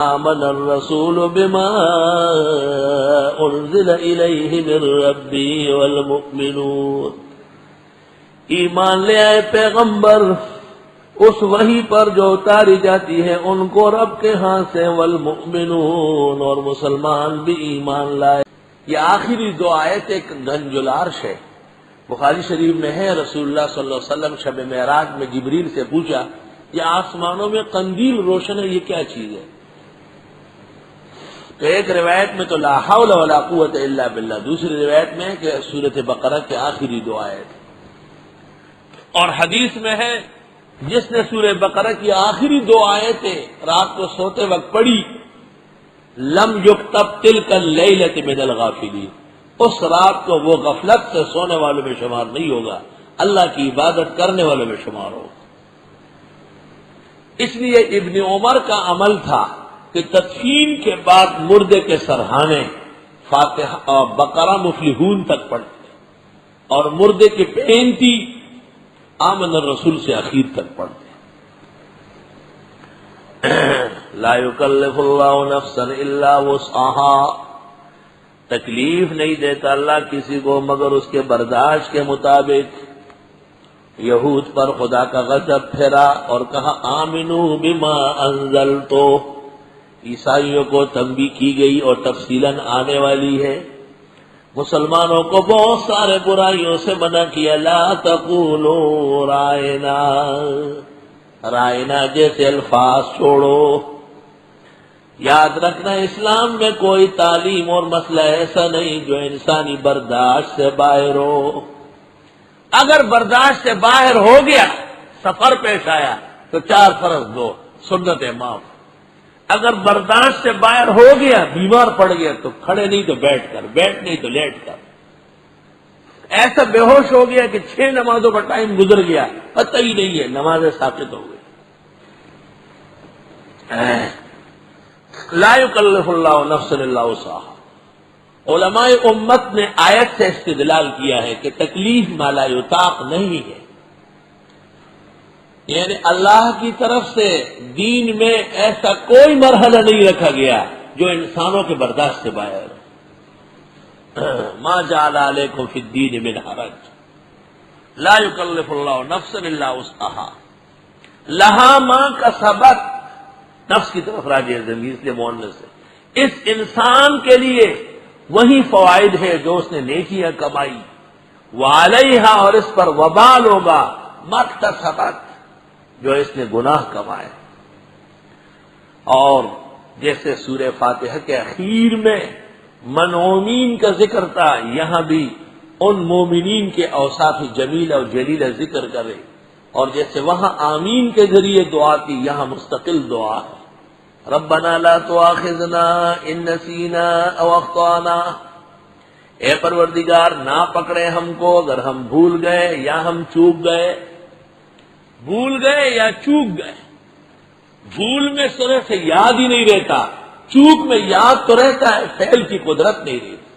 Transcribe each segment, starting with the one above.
آمن الرسول بما انزل الیہ من ربی والمؤمنون، ایمان لے آئے پیغمبر اس وحی پر جو اتاری جاتی ہے ان کو رب کے ہاں سے، والمؤمنون اور مسلمان بھی ایمان لائے۔ یہ آخری دو آیت ایک گنج العرش ہے، بخاری شریف میں ہے۔ رسول اللہ صلی اللہ علیہ وسلم شب معراج میں جبریل سے پوچھا یہ آسمانوں میں قندیل روشن ہے، یہ کیا چیز ہے؟ تو ایک روایت میں تو لا حول ولا قوت الا باللہ، دوسری روایت میں کہ سورۃ بقرہ کے آخری دو آیت، اور حدیث میں ہے جس نے سورہ بقرہ کی آخری دو آیتیں رات کو سوتے وقت پڑھی، لم یکتب تلک اللیلۃ من الغافلین، اس رات کو وہ غفلت سے سونے والوں میں شمار نہیں ہوگا، اللہ کی عبادت کرنے والوں میں شمار ہوگا۔ اس لیے ابن عمر کا عمل تھا کہ تدفین کے بعد مردے کے سرہانے فاتحہ اور بقرہ مفلحون تک پڑھتے اور مردے کی پینتی آمن الرسول سے اخیر تک پڑھتے۔ لا یکلف اللہ نفسا الا وسعها، تکلیف نہیں دیتا اللہ کسی کو مگر اس کے برداشت کے مطابق۔ یہود پر خدا کا غضب پھیرا اور کہا آمنو بما انزلتو، عیسائیوں کو تنبیہ کی گئی اور تفصیلاً آنے والی ہے۔ مسلمانوں کو بہت سارے برائیوں سے منع کیا، لا تقولوا رائنا، رائنا جیسے الفاظ چھوڑو۔ یاد رکھنا اسلام میں کوئی تعلیم اور مسئلہ ایسا نہیں جو انسانی برداشت سے باہر ہو۔ اگر برداشت سے باہر ہو گیا، سفر پیش آیا تو 4 فرض دو، سنت معاف۔ اگر برداشت سے باہر ہو گیا، بیمار پڑ گیا تو کھڑے نہیں تو بیٹھ کر، بیٹھ نہیں تو لیٹ کر۔ ایسا بے ہوش ہو گیا کہ 6 نمازوں کا ٹائم گزر گیا، پتہ ہی نہیں ہے، نمازیں ساقط ہو گئی۔ لا یکلف اللہ نفسا الا وسعها۔ علماء امت نے آیت سے استدلال کیا ہے کہ تکلیف ما لا یطاق نہیں ہے، یعنی اللہ کی طرف سے دین میں ایسا کوئی مرحلہ نہیں رکھا گیا جو انسانوں کے برداشت سے باہر ہے۔ ما جعل علیکم فی الدین من حرج، لا یکلف اللہ نفسا الا وسعها، لہا ما کسبت، نفس کی طرف راجع ضمیر سے مؤنث ہے، اس انسان کے لیے وہی فوائد ہے جو اس نے نیکیاں کمائی، وعلیہا، اور اس پر وبال ہوگا، مکتسبت، جو اس نے گناہ کمائے۔ اور جیسے سورہ فاتحہ کے اخیر میں منعومین کا ذکر تھا، یہاں بھی ان مومنین کے اوصاف جمیلہ اور جلیلہ ذکر کرے، اور جیسے وہاں آمین کے ذریعے دعا تھی، یہاں مستقل دعا ہے۔ ربنا لا تؤاخذنا ان نسینا او اخطانا، اے پروردگار نہ پکڑے ہم کو اگر ہم بھول گئے یا ہم چوک گئے۔ بھول گئے یا چوک گئے، بھول میں سنے سے یاد ہی نہیں رہتا، چوک میں یاد تو رہتا ہے، فعل کی قدرت نہیں رہتی۔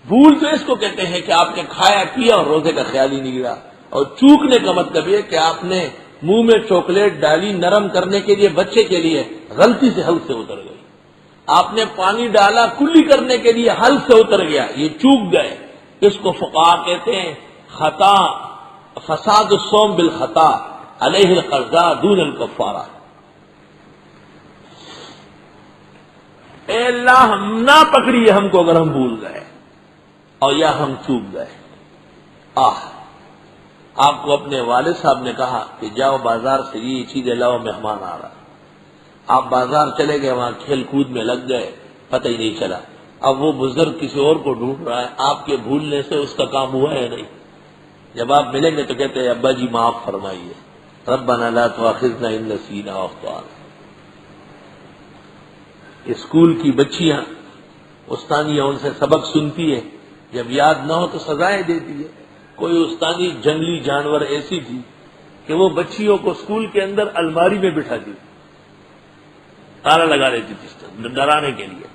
بھول تو اس کو کہتے ہیں کہ آپ نے کھایا پیا اور روزے کا خیال ہی نہیں رہا، اور چوکنے کا مطلب یہ کہ آپ نے منہ میں چاکلیٹ ڈالی نرم کرنے کے لیے بچے کے لیے، غلطی سے حلق سے اتر گئی۔ آپ نے پانی ڈالا کلی کرنے کے لیے، حلق سے اتر گیا، یہ چوک گئے۔ اس کو فقہاء کہتے ہیں خطا، فساد الصوم بالخطا، علیہ القضاء دون الکفارہ۔ اے اللہ ہم نہ پکڑیے ہم کو اگر ہم بھول گئے اور یا ہم چوک گئے۔ آپ کو اپنے والد صاحب نے کہا کہ جاؤ بازار سے یہ چیزیں لاؤ، مہمان آ رہا۔ آپ بازار چلے گئے، وہاں کھیل کود میں لگ گئے، پتہ ہی نہیں چلا۔ اب وہ بزرگ کسی اور کو ڈھونڈ رہا ہے، آپ کے بھولنے سے اس کا کام ہوا ہے نہیں۔ جب آپ ملیں گے تو کہتے ہیں ابا جی معاف فرمائیے، ربنا لا تؤاخذنا ان نسینا او اخطانا۔ اسکول کی بچیاں استانیہ ان سے سبق سنتی ہے، جب یاد نہ ہو تو سزائیں دیتی ہے۔ کوئی استانی جنگلی جانور ایسی تھی کہ وہ بچیوں کو اسکول کے اندر الماری میں بٹھا دی، تالا لگا دیتی تھی ڈرانے کے لیے،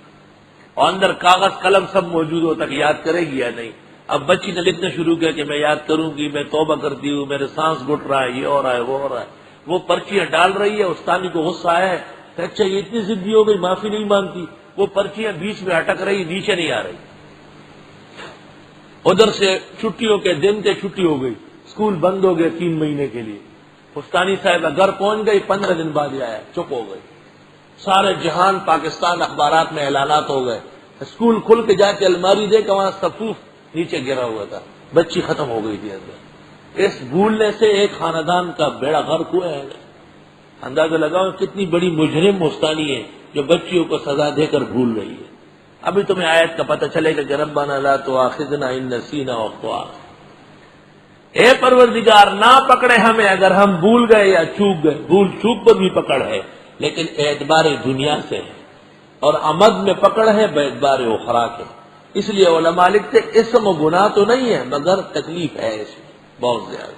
اور اندر کاغذ قلم سب موجود ہوتا کہ یاد کرے گی یا نہیں۔ اب بچی نے لکھنا شروع کیا کہ میں یاد کروں گی، میں توبہ کرتی ہوں، میرے سانس گھٹ رہا ہے، یہ ہو رہا ہے وہ ہو رہا ہے۔ وہ پرچیاں ڈال رہی ہے، استانی کو غصہ ہے، کہ اچھا یہ اتنی ضدی ہو گئی، معافی نہیں مانگتی، وہ پرچیاں بیچ میں اٹک رہی، نیچے نہیں آ رہی، ادھر سے چھٹیوں کے دن تھے، چھٹی ہو گئی، اسکول بند ہو گئے 3 مہینے کے لیے، پستانی صاحبہ گھر پہنچ گئی، 15 دن بعد ہی آیا، چپ ہو گئی، سارے جہان پاکستان اخبارات میں اعلانات ہو گئے، اسکول کھل کے جا کے الماری دے کہ وہاں صفوف نیچے گرا ہوا تھا، بچی ختم ہو گئی تھی اندر۔ اس بھولنے سے ایک خاندان کا بیڑا غرق ہوا ہے۔ اندازہ لگاؤ کتنی بڑی مجرم مستانی ہے جو بچیوں کو سزا دے کر بھول رہی ہے۔ ابھی تمہیں آیت کا پتہ چلے گا کہ ربنا لا تؤاخذنا ان نسینا او اخطأنا، اے پروردگار نہ پکڑے ہمیں اگر ہم بھول گئے یا چوک گئے، بھول چوک پر بھی پکڑ ہے لیکن اعتبار دنیا سے ہے، اور عمد میں پکڑ ہے باعتبار اخرى کے۔ اس لیے علماء لکھتے اسم و گناہ تو نہیں ہے مگر تکلیف ہے اس میں بہت زیادہ۔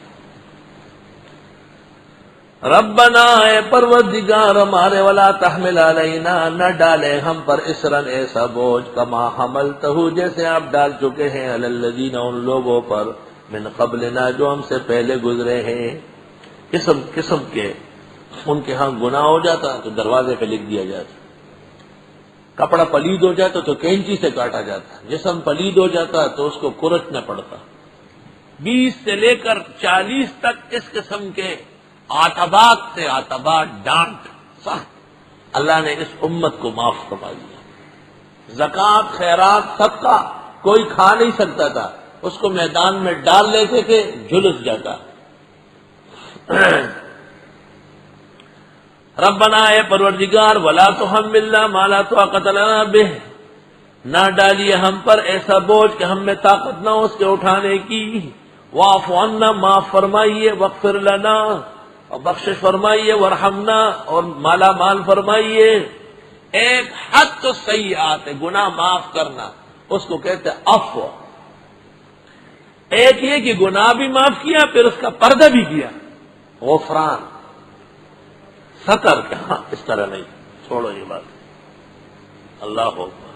ربنا اے پروردگار ہمارے ولا تحمل علینا، نہ ڈالے ہم پر اسرن ایسا بوجھ کما حملتہ جیسے آپ ڈال چکے ہیں علی الذین ان لوگوں پر من قبلنا جو ہم سے پہلے گزرے ہیں۔ قسم قسم کے ان کے ہاں گناہ ہو جاتا تو دروازے پہ لکھ دیا جاتا، کپڑا پلید ہو جاتا تو کینچی سے کاٹا جاتا، جسم پلید ہو جاتا تو اس کو کورچنا پڑتا۔ 20 سے لے کر 40 تک اس قسم کے عتبات سے عتبات، ڈانٹ سخت، اللہ نے اس امت کو معاف فرما دیا۔ زکوٰۃ، خیرات، صدقہ کوئی کھا نہیں سکتا تھا، اس کو میدان میں ڈال لیتے تھے، جھلس جاتا۔ ربنا اے پروردگار ولا تحملنا ما لا طاقت لنا به، نہ ڈالیے ہم پر ایسا بوجھ کہ ہم میں طاقت نہ ہو اس کے اٹھانے کی۔ واعف عنا، معاف فرمائیے، واغفر لنا، اور بخشش فرمائیے، ورحمنا، اور مالا مال فرمائیے۔ ایک حد تو سیئات ہے، گناہ معاف کرنا، اس کو کہتے ہیں عفو۔ ایک یہ کہ گناہ بھی معاف کیا پھر اس کا پردہ بھی کیا، غفران، ستر کہ ہاں اس طرح نہیں، چھوڑو یہ بات، اللہ اکبر۔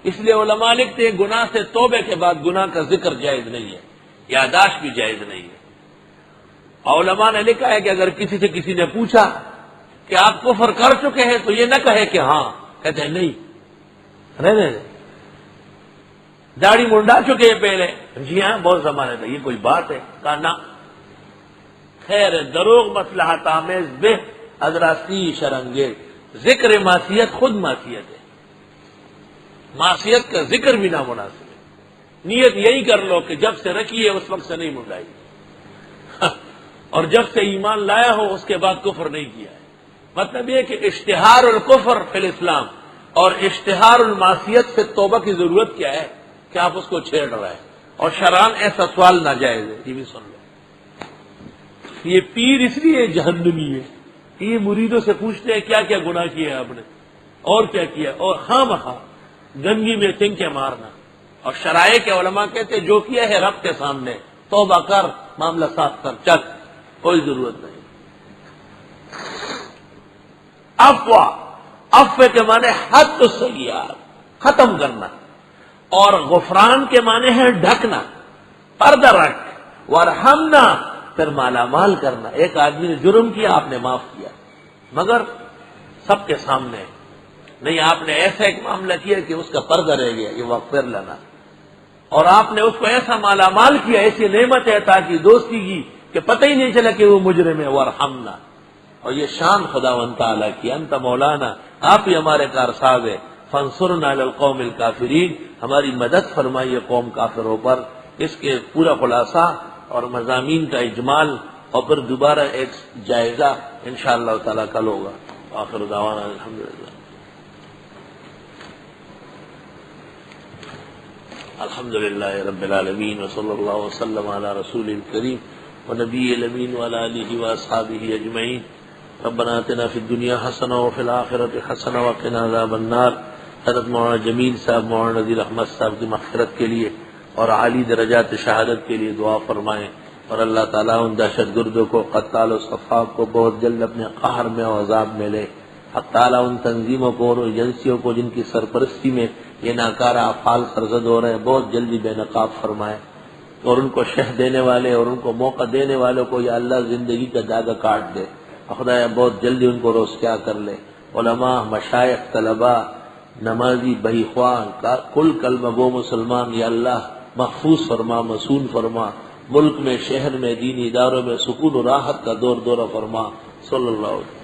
اس لیے علماء لکھتے ہیں گناہ سے توبے کے بعد گناہ کا ذکر جائز نہیں ہے، یاداشت بھی جائز نہیں ہے۔ علماء نے لکھا ہے کہ اگر کسی نے پوچھا کہ آپ کفر کر چکے ہیں تو یہ نہ کہے کہ ہاں، کہتے ہیں نہیں، نہیں، داڑھی منڈا چکے ہیں پہلے، جی ہاں بہت زمانے تھا، یہ کوئی بات ہے؟ کہا نہ، خیر دروغ مصلحت آمیز بہ ادراسی شرنگیز، ذکر معصیت خود معصیت ہے، معصیت کا ذکر بھی نامناسب ہے۔ نیت یہی کر لو کہ جب سے رکھی ہے اس وقت سے نہیں منڈائی، اور جب سے ایمان لایا ہو اس کے بعد کفر نہیں کیا ہے۔ مطلب یہ کہ اشتہار الکفر فی الاسلام اور اشتہار المعصیت سے توبہ کی ضرورت کیا ہے کہ آپ اس کو چھیڑ رہے ہیں، اور شرعاً ایسا سوال ناجائز ہے، یہ بھی سن لو۔ یہ پیر اس لیے جہنمی ہے کہ یہ مریدوں سے پوچھتے ہیں کیا کیا گناہ کیا ہے آپ نے اور کیا کیا، اور ہاں مہاں گنگی میں تنکے مارنا، اور شرائع کے علماء کہتے ہیں جو کیا ہے رب کے سامنے توبہ کر، معاملہ صاف کر، چک، کوئی ضرورت نہیں۔ عفو کے معنی حد السیئات، ختم کرنا، اور غفران کے معنی ہے ڈھکنا، پردہ رکھ، ورحمنا، پھر مالا مال کرنا۔ ایک آدمی نے جرم کیا، آپ نے معاف کیا، مگر سب کے سامنے نہیں، آپ نے ایسا ایک معاملہ کیا کہ اس کا پردہ رہ گیا، یہ واغفر لنا، اور آپ نے اس کو ایسا مالا مال کیا، ایسی نعمت ہے تاکہ دوستی کی کہ پتہ ہی نہیں چلا کہ وہ مجرم ہے، ورحمنا۔ اور یہ شان خداوند تعالیٰ کی، انت مولانا، آپ ہی ہمارے کارساز ہے، فانصرنا علی القوم الکافرین، ہماری مدد فرمائیے قوم کافروں پر۔ اس کے پورا خلاصہ اور مضامین کا اجمال اور پھر دوبارہ ایک جائزہ انشاءاللہ تعالیٰ کل ہوگا۔ آخر دعوانا الحمدللہ الحمدللہ رب العالمین، وصلی اللہ وسلم علی رسول الکریم ونبی الامین وعلی آلہ واصحابہ اجمعین۔ ربنا آتنا فی الدنیا حسنہ وفی الآخرۃ حسنہ وقنا عذاب النار۔ حضرت مولانا جمیل صاحب، مولانا نذیر احمد صاحب کی مغفرت کے لیے اور عالی درجات شہادت کے لیے دعا فرمائیں، اور اللہ تعالیٰ ان دہشت گردوں کو، قتال و صفاق کو بہت جلد اپنے قہر میں اور عذاب میں لے۔ حق تعالیٰ ان تنظیموں کو اور ایجنسیوں کو جن کی سرپرستی میں یہ ناکارہ افعال سرزد ہو رہے ہیں بہت جلدی بے نقاب فرمائے، اور ان کو شہ دینے والے اور ان کو موقع دینے والوں کو یا اللہ زندگی کا داغا کاٹ دے، خدایا بہت جلدی ان کو رسوا کر لے۔ علماء، مشائخ، طلباء، نمازی، بہی خواہ کا کل کلمہ گو مسلمان یا اللہ محفوظ فرما، مصون فرما، ملک میں، شہر میں، دینی اداروں میں سکون و راحت کا دور دورہ فرما، صلی اللہ علیہ وسلم۔